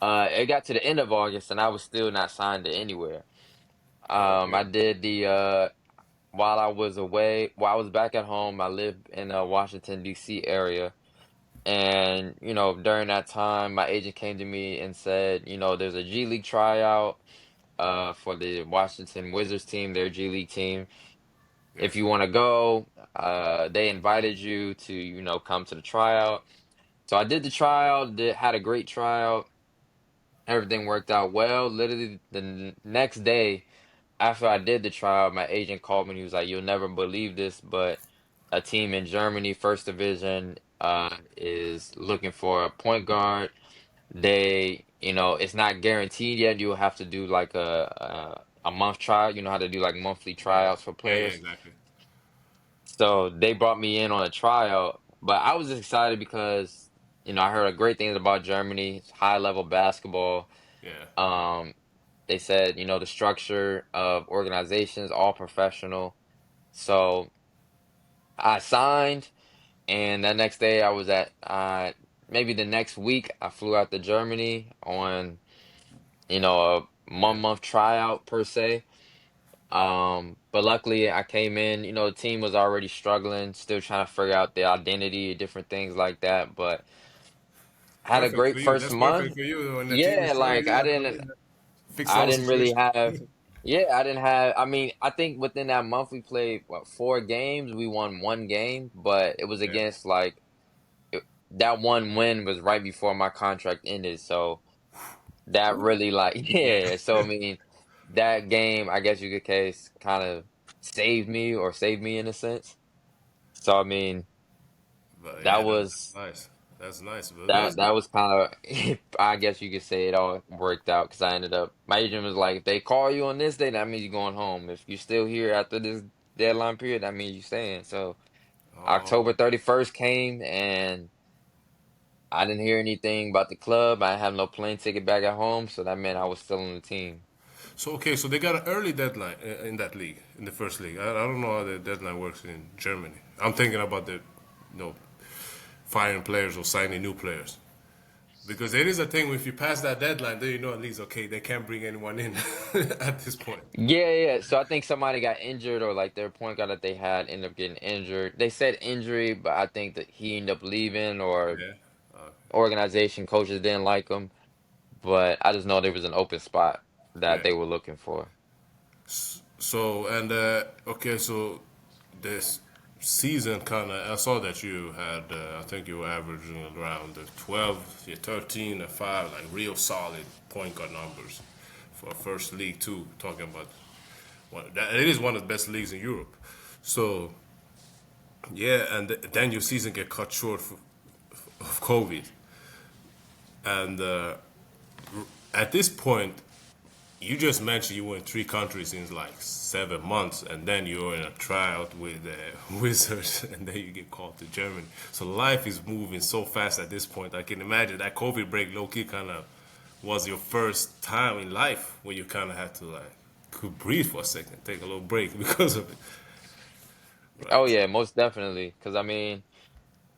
It got to the end of August and I was still not signed to anywhere. I Okay. did the while I was away, while I was back at home, I lived in Washington D.C. area. And, during that time, my agent came to me and said, there's a G League tryout for the Washington Wizards team, their G League team. Yeah. If you want to go, they invited you to, come to the tryout. So I did the tryout, had a great tryout. Everything worked out well. Literally the next day after I did the trial, my agent called me and he was like, "You'll never believe this, but a team in Germany, first division, is looking for a point guard. It's not guaranteed yet. You'll have to do like a month trial. You know how to do like monthly Yeah. tryouts for Yeah. Yeah. players. Exactly. So they brought me in on a tryout, but I was excited because, I heard great things about Germany, high level basketball. Yeah. Um, they said, the structure of organizations, all professional. So I signed, and that next day I was maybe the next week I flew out to Germany on, a Yeah. month tryout per se. But luckily I came in, the team was already struggling, still trying to figure out their identity, different things like that. But I had a Perfect for great you. first That's perfect month. for you. When the team is Yeah, struggling, like you gotta come in and fix the I whole didn't really situation. have, yeah, I didn't have, I mean, I think within that month we played, what, 4 games? We won 1 game, but it was Yeah. against like, it, that one win was right before my contract ended. So that Ooh. really, like, Yeah. yeah. So, I mean, that game, I guess you could case kind of saved me in a sense. So, I mean, But that yeah, that's was, nice. That's nice. But that, that's that good. was kind of, I guess you could say it all worked out because I ended up, my agent was like, if they call you on this day, that means you're going home. If you're still here after this deadline period, that means you're staying. So Oh, October 31st came and I didn't hear anything about the club. I have no plane ticket back at home. So that meant I was still on the team. so okay. So they got an early deadline in that league, in the first league. I don't know how the deadline works in Germany. I'm thinking about the, firing players or signing new players. Because there is a thing, if you pass that deadline, then you know at least, okay, they can't bring anyone in at this point. Yeah, yeah. So I think somebody got injured or like their point guard that they had ended up getting injured. They said injury, but I think that he ended up leaving or Yeah. organization coaches didn't like him. But I just know there was an open spot that Yeah. they were looking for. So, and, okay, so this season kind of, I saw that you had, I think you were averaging around the 12, yeah, 13, and 5, like real solid point guard numbers for first league, too. Talking about it is one of the best leagues in Europe. So, yeah, and then your season get cut short of COVID. And at this point, you just mentioned you were in 3 countries in like 7 months, and then you're in a tryout with Wizards, and then you get called to Germany. So life is moving so fast at this point. I can imagine that COVID break, low key, kind of was your first time in life where you kind of had to like could breathe for a second, take a little break because of it, Oh right? yeah, most definitely. Because I mean,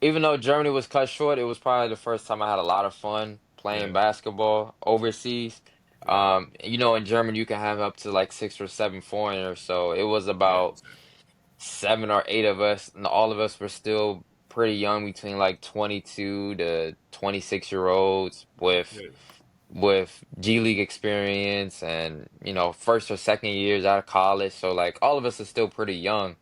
even though Germany was cut short, it was probably the first time I had a lot of fun Yeah, playing basketball overseas. yeah, In Germany you can have up to like 6 or 7 foreigners, so it was yeah, about 7 or 8 of us, and all of us were still pretty young, between like 22 to 26 year olds yeah, with G League experience and first or second years out of college. So like all of us are still pretty young.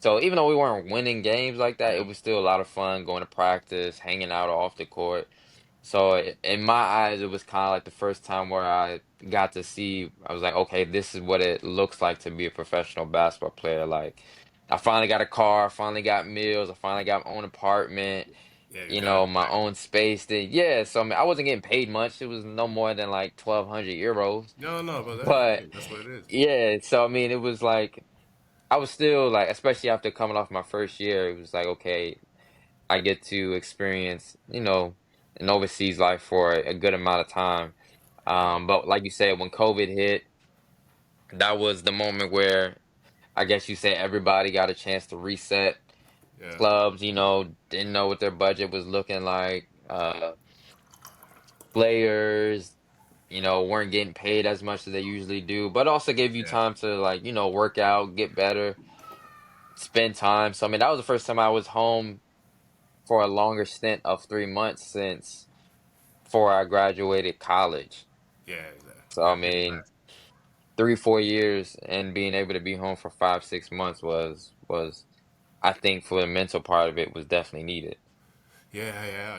So even though we weren't winning games like that, yeah. it was still a lot of fun going to practice, hanging out off the court. So in my eyes, it was kind of like the first time where I got to see, I was like, okay, this is what it looks like to be a professional basketball player. Like, I finally got a car, I finally got meals, I finally got my own apartment, Yeah, you got it my back. own space. Yeah, so I mean, I wasn't getting paid much. It was no more than like 1,200 euros. No, no, but But that's what it is. yeah, so I mean, it was like, I was still like, especially after coming off my first year, it was like, okay, I get to experience, an overseas life for a good amount of time. But like you said, when COVID hit, that was the moment where I guess you say everybody got a chance to reset. Yeah, Clubs, didn't know what their budget was looking like. players, weren't getting paid as much as they usually do, but also gave you Yeah, time to like, work out, get better, spend time. So I mean, that was the first time I was home for a longer stint of 3 months since before I graduated college. yeah, exactly. So I I get mean, that. 3, 4 years and being able to be home for 5, 6 months was I think for the mental part of it was definitely needed. Yeah, yeah.